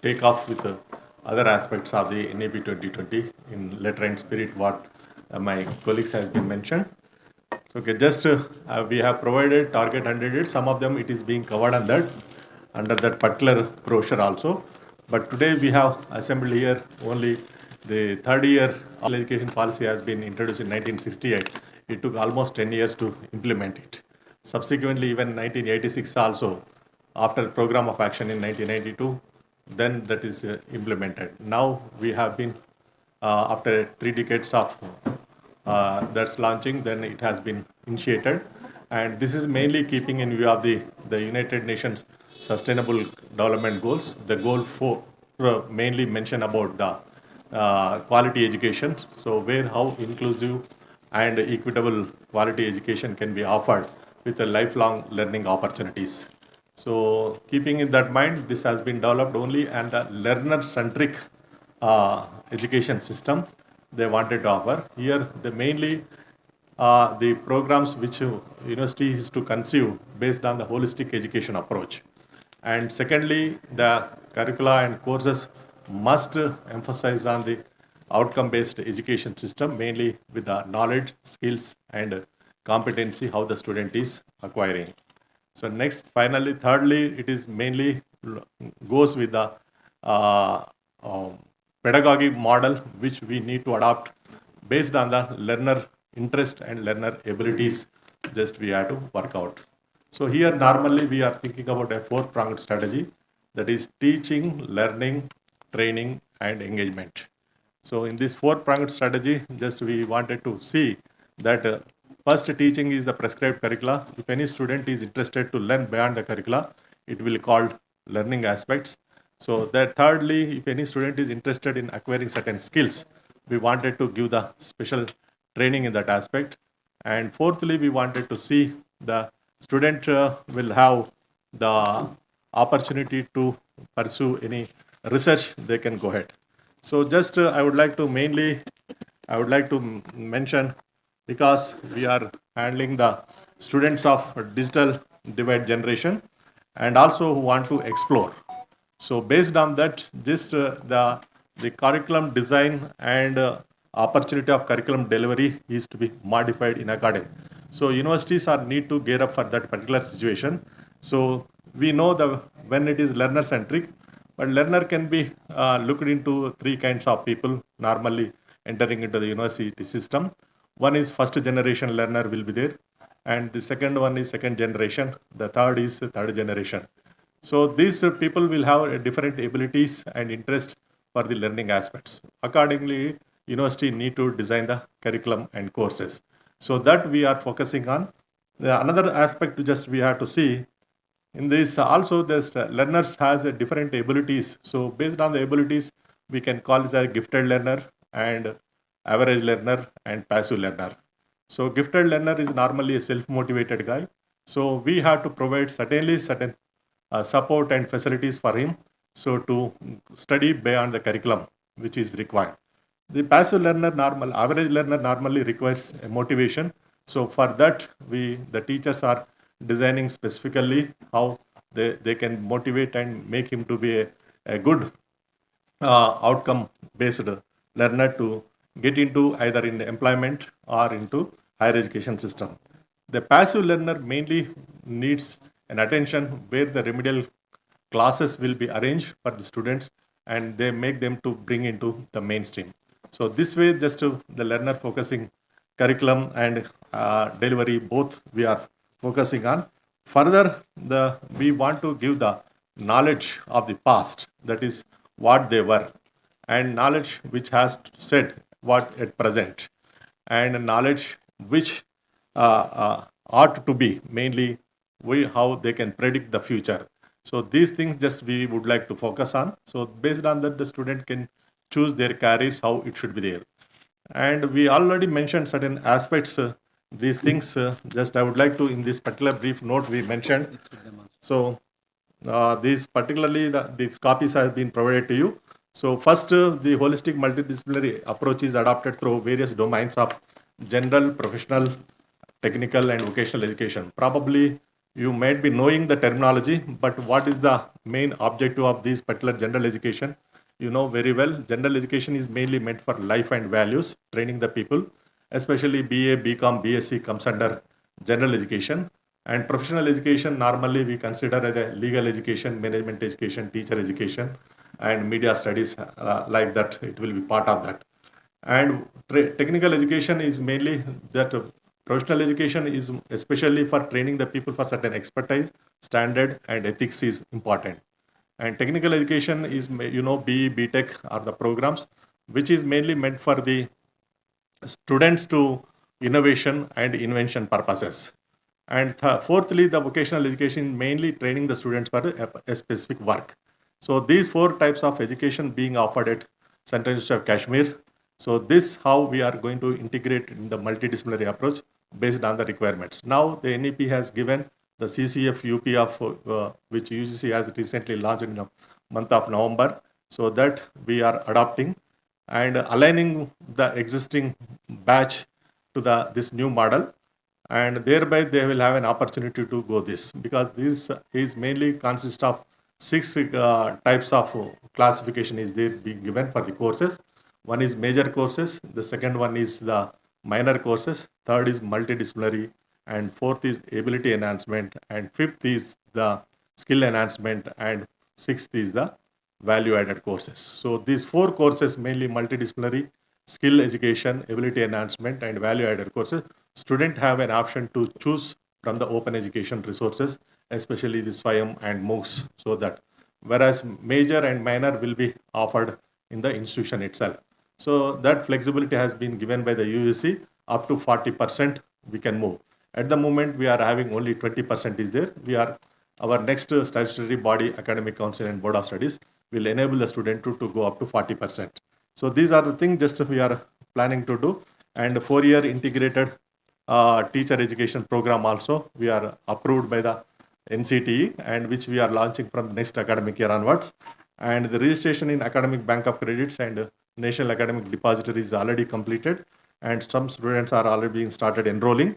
take off with other aspects of the NAP 2020 in letter and spirit, what my colleagues has been mentioned. So, okay, just we have provided target 100. Some of them it is being covered on that under that particular brochure also. But today we have assembled here only the third year all education policy has been introduced in 1968. It took almost 10 years to implement it. Subsequently, even 1986 also, after program of action in 1992, then that is implemented. Now we have been, after 3 decades of that's launching, then it has been initiated. And this is mainly keeping in view of the United Nations Sustainable Development Goals. The goal 4 mainly mention about the quality education. So where how inclusive and equitable quality education can be offered with a lifelong learning opportunities. So keeping in that mind, this has been developed only and a learner-centric education system they wanted to offer. Here, the mainly the programs which university is to conceive based on the holistic education approach. And secondly, the curricula and courses must emphasize on the outcome-based education system, mainly with the knowledge, skills, and competency how the student is acquiring. So next, finally, thirdly, it is mainly goes with the pedagogy model which we need to adopt based on the learner interest and learner abilities. Just we have to work out. So here normally we are thinking about a 4-pronged strategy, that is teaching, learning, training, and engagement. So in this 4-pronged strategy, just we wanted to see that first teaching is the prescribed curricula. If any student is interested to learn beyond the curricula, it will be called learning aspects. So that thirdly, if any student is interested in acquiring certain skills, we wanted to give the special training in that aspect. And fourthly, we wanted to see the student will have the opportunity to pursue any research, they can go ahead. So just I would like to mention, because we are handling the students of digital divide generation and also who want to explore. So based on that, this the curriculum design and opportunity of curriculum delivery is to be modified in accordance. So universities are need to gear up for that particular situation. So we know when it is learner centric, but learner can be looked into 3 kinds of people normally entering into the university system. One is first generation learner will be there, and the second one is second generation. The third is third generation. So these people will have different abilities and interest for the learning aspects. Accordingly, university need to design the curriculum and courses. So that we are focusing on. Another aspect just we have to see in this also, the learners has a different abilities. So based on the abilities, we can call it a gifted learner and average learner and passive learner. So gifted learner is normally a self-motivated guy. So we have to provide certain support and facilities for him, so to study beyond the curriculum which is required. The passive learner, average learner normally requires a motivation. So for that, the teachers are designing specifically how they can motivate and make him to be a good outcome-based learner to get into either in employment or into higher education system. The passive learner mainly needs an attention where the remedial classes will be arranged for the students and they make them to bring into the mainstream. So this way, just the learner focusing curriculum and delivery, both we are focusing on. Further, we want to give the knowledge of the past, that is what they were, and knowledge which has said what at present, and knowledge which ought to be mainly how they can predict the future. So these things just we would like to focus on. So based on that, the student can choose their careers, how it should be there. And we already mentioned certain aspects, these things, just I would like to, in this particular brief note we mentioned. So these particularly, these copies have been provided to you. So first, the holistic multidisciplinary approach is adopted through various domains of general, professional, technical and vocational education. Probably you might be knowing the terminology, but what is the main objective of this particular general education? You know very well, general education is mainly meant for life and values, training the people, especially BA, BCom, BSc comes under general education. And professional education, normally we consider as a legal education, management education, teacher education, and media studies, like that, it will be part of that. And technical education is mainly that professional education is especially for training the people for certain expertise, standard, and ethics is important. And technical education is, BE, BTech are the programs which is mainly meant for the students to innovation and invention purposes. And fourthly, the vocational education mainly training the students for a specific work. So these four types of education being offered at Central University of Kashmir. So this how we are going to integrate in the multidisciplinary approach based on the requirements. Now the NEP has given the CCF UP of which UGC has recently launched in the month of November. So that we are adopting and aligning the existing batch to this new model, and thereby they will have an opportunity to go this, because this is mainly consists of 6 types of classification is there being given for the courses. One is major courses, the second one is the minor courses, third is multidisciplinary, and fourth is ability enhancement, and fifth is the skill enhancement, and sixth is the value added courses. So these 4 courses, mainly multidisciplinary, skill education, ability enhancement, and value added courses, students have an option to choose from the open education resources, especially the SWAYAM and MOOCs, so that whereas major and minor will be offered in the institution itself. So that flexibility has been given by the UGC, up to 40% we can move. At the moment we are having only 20% is there. Our next statutory body, Academic Council and Board of Studies, will enable the student to go up to 40%. So these are the things just we are planning to do. And 4-year integrated teacher education program also we are approved by the NCTE, and which we are launching from next academic year onwards. And the registration in Academic Bank of Credits and National Academic Depository is already completed, and some students are already being started enrolling.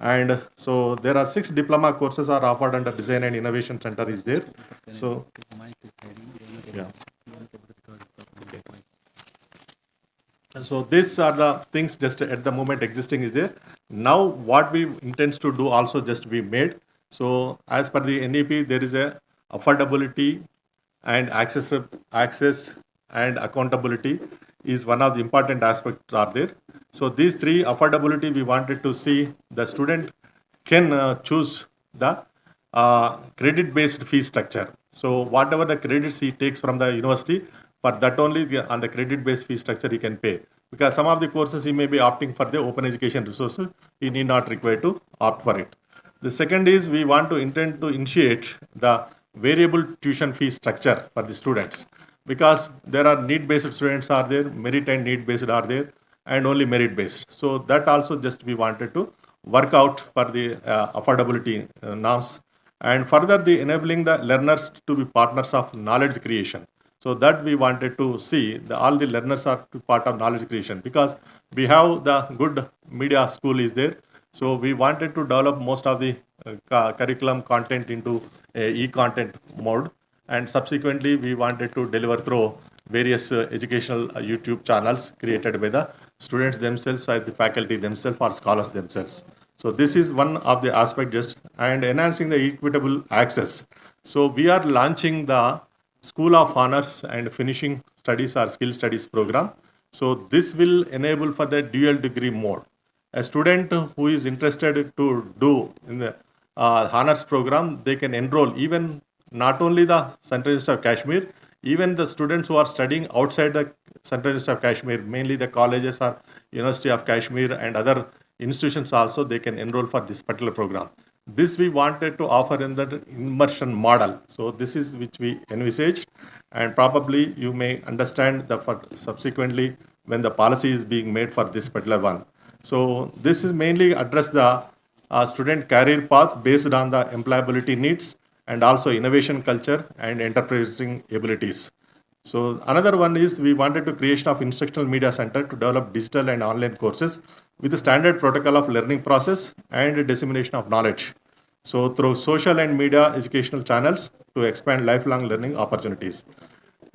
And so there are 6 diploma courses are offered under Design and Innovation Center is there. So yeah. Okay. So these are the things just at the moment existing is there. Now what we intend to do also just be made. So as per the NEP, there is a affordability and access and accountability is one of the important aspects are there. So these 3, affordability, we wanted to see the student can choose the credit-based fee structure. So whatever the credits he takes from the university, for that only on the credit-based fee structure he can pay. Because some of the courses he may be opting for the open education resources, he need not require to opt for it. The second is we want to intend to initiate the variable tuition fee structure for the students, because there are need-based students are there, merit and need-based are there, and only merit-based. So that also just we wanted to work out for the affordability norms, and further the enabling the learners to be partners of knowledge creation. So that we wanted to see all the learners are part of knowledge creation, because we have the good media school is there. So we wanted to develop most of the curriculum content into e-content mode, and subsequently we wanted to deliver through various educational YouTube channels created by the students themselves, by the faculty themselves, or scholars themselves. So this is one of the aspect just, and enhancing the equitable access. So we are launching the School of Honors and Finishing Studies or Skill Studies program. So this will enable for the dual degree mode. A student who is interested to do in the honors program, they can enroll even not only the Central University of Kashmir, even the students who are studying outside the Central University of Kashmir, mainly the colleges or University of Kashmir and other institutions also, they can enroll for this particular program. This we wanted to offer in the immersion model. So this is which we envisaged, and probably you may understand that for subsequently when the policy is being made for this particular one. So this is mainly address the student career path based on the employability needs, and also innovation culture and enterprising abilities. So another one is we wanted to creation of instructional media center to develop digital and online courses with the standard protocol of learning process and dissemination of knowledge. So through social and media educational channels to expand lifelong learning opportunities.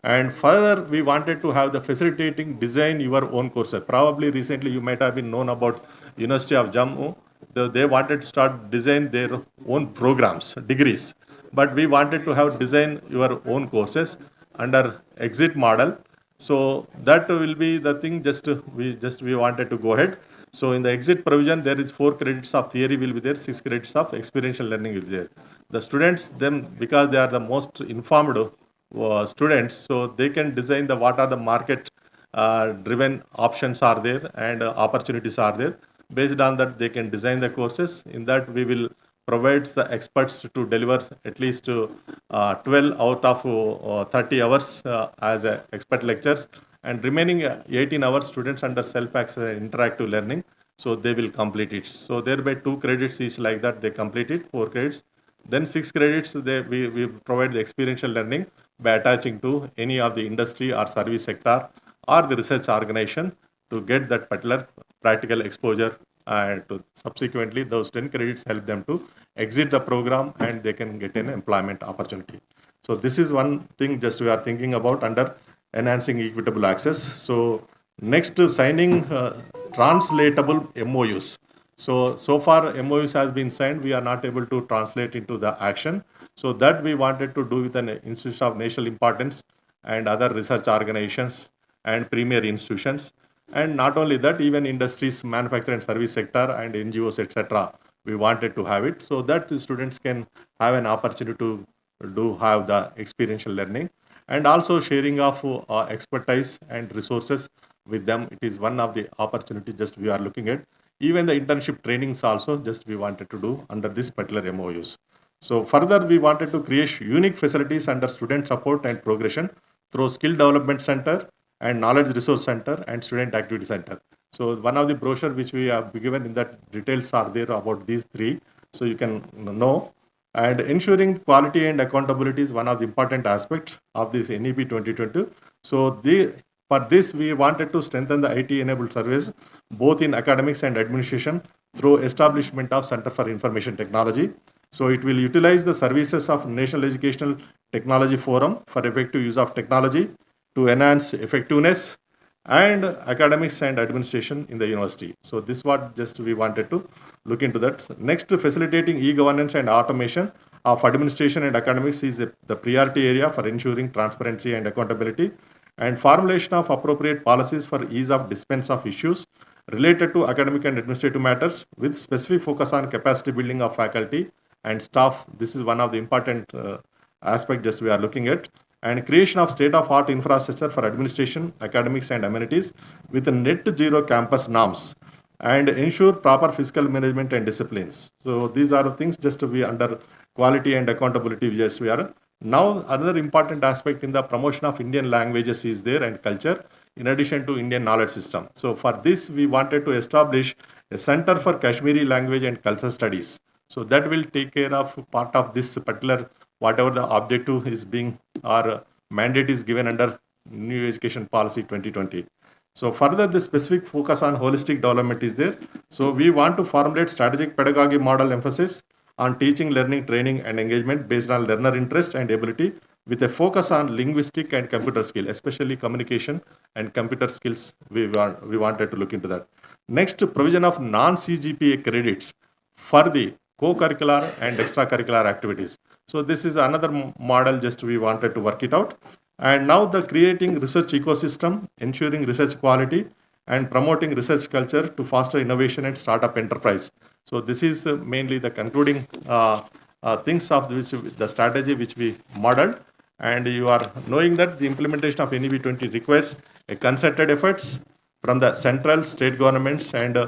And further, we wanted to have the facilitating design your own courses. Probably recently you might have been known about University of Jammu. They wanted to start design their own programs, degrees. But we wanted to have design your own courses under exit model. So that will be the thing. We wanted to go ahead. So in the exit provision, there is 4 credits of theory will be there, 6 credits of experiential learning will be there. The students, them because they are the most informed students, so they can design the what are the market driven options are there and opportunities are there. Based on that, they can design the courses. In that, we will provide the experts to deliver at least 12 out of 30 hours as expert lectures, and remaining 18 hours students under self-access interactive learning. So they will complete it. So thereby 2 credits is like that they complete it, 4 credits. Then 6 credits we provide the experiential learning by attaching to any of the industry or service sector or the research organization to get that particular practical exposure, and to subsequently those 10 credits help them to exit the program and they can get an employment opportunity. So this is one thing just we are thinking about under enhancing equitable access. So next, signing translatable MOUs. So far MOUs has been signed, we are not able to translate into the action. So that we wanted to do with an institution of national importance and other research organizations and premier institutions. And not only that, even industries, manufacturing and service sector and NGOs, etc. We wanted to have it so that the students can have an opportunity to have the experiential learning, and also sharing of expertise and resources with them. It is one of the opportunity just we are looking at. Even the internship trainings also just we wanted to do under this particular MOUs. So further, we wanted to create unique facilities under student support and progression through skill development center and knowledge resource center and student activity center. So one of the brochure which we have given in that details are there about these 3. So you can know. And ensuring quality and accountability is one of the important aspects of this NEP 2020. So for this, we wanted to strengthen the IT-enabled service, both in academics and administration, through establishment of Center for Information Technology. So it will utilize the services of National Educational Technology Forum for effective use of technology to enhance effectiveness and academics and administration in the university. So this what just we wanted to look into that. Next, facilitating e-governance and automation of administration and academics is the priority area for ensuring transparency and accountability, and formulation of appropriate policies for ease of dispense of issues related to academic and administrative matters with specific focus on capacity building of faculty and staff. This is one of the important aspect just we are looking at. And creation of state-of-art infrastructure for administration, academics and amenities with net zero campus norms, and ensure proper fiscal management and disciplines. So these are the things just to be under quality and accountability. Yes, we are. Now another important aspect in the promotion of Indian languages is there and culture in addition to Indian knowledge system. So for this we wanted to establish a center for Kashmiri language and culture studies. So that will take care of part of this particular whatever the objective is being or mandate is given under New Education Policy 2020. So further, the specific focus on holistic development is there. So we want to formulate strategic pedagogy model emphasis on teaching, learning, training and engagement based on learner interest and ability with a focus on linguistic and computer skill, especially communication and computer skills. We wanted to look into that. Next, provision of non-CGPA credits for the co-curricular and extracurricular activities. So this is another model just we wanted to work it out. And now the creating research ecosystem, ensuring research quality and promoting research culture to foster innovation and startup enterprise. So this is mainly the concluding things of the strategy which we modeled. And you are knowing that the implementation of NEP 20 requires a concerted efforts from the central, state governments and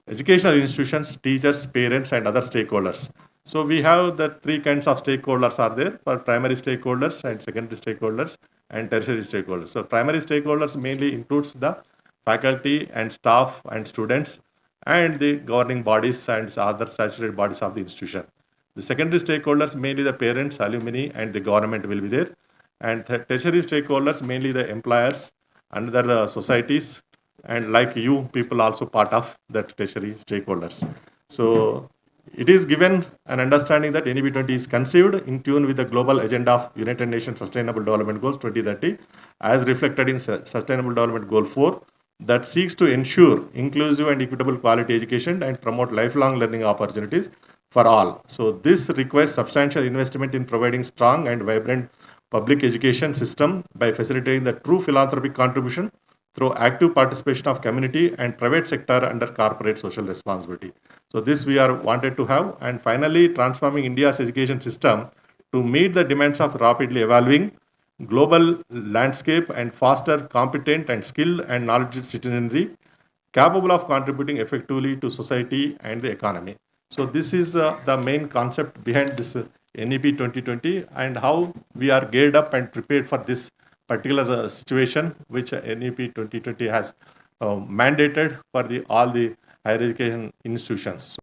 educational institutions, teachers, parents and other stakeholders. So we have the 3 kinds of stakeholders are there for primary stakeholders and secondary stakeholders and tertiary stakeholders. So primary stakeholders mainly includes the faculty and staff and students and the governing bodies and other statutory bodies of the institution. The secondary stakeholders mainly the parents, alumni and the government will be there. And tertiary stakeholders mainly the employers and other societies, and like you people also part of that tertiary stakeholders. So It is given an understanding that NEP 20 is conceived in tune with the global agenda of United Nations Sustainable Development Goals 2030, as reflected in Sustainable Development Goal 4, that seeks to ensure inclusive and equitable quality education and promote lifelong learning opportunities for all. So this requires substantial investment in providing strong and vibrant public education system by facilitating the true philanthropic contribution through active participation of community and private sector under corporate social responsibility. So this we are wanted to have. And finally, transforming India's education system to meet the demands of rapidly evolving global landscape and foster competent and skilled and knowledgeable citizenry capable of contributing effectively to society and the economy. So this is the main concept behind this NEP 2020 and how we are geared up and prepared for this particular situation which NEP 2020 has mandated for all the higher education institutions.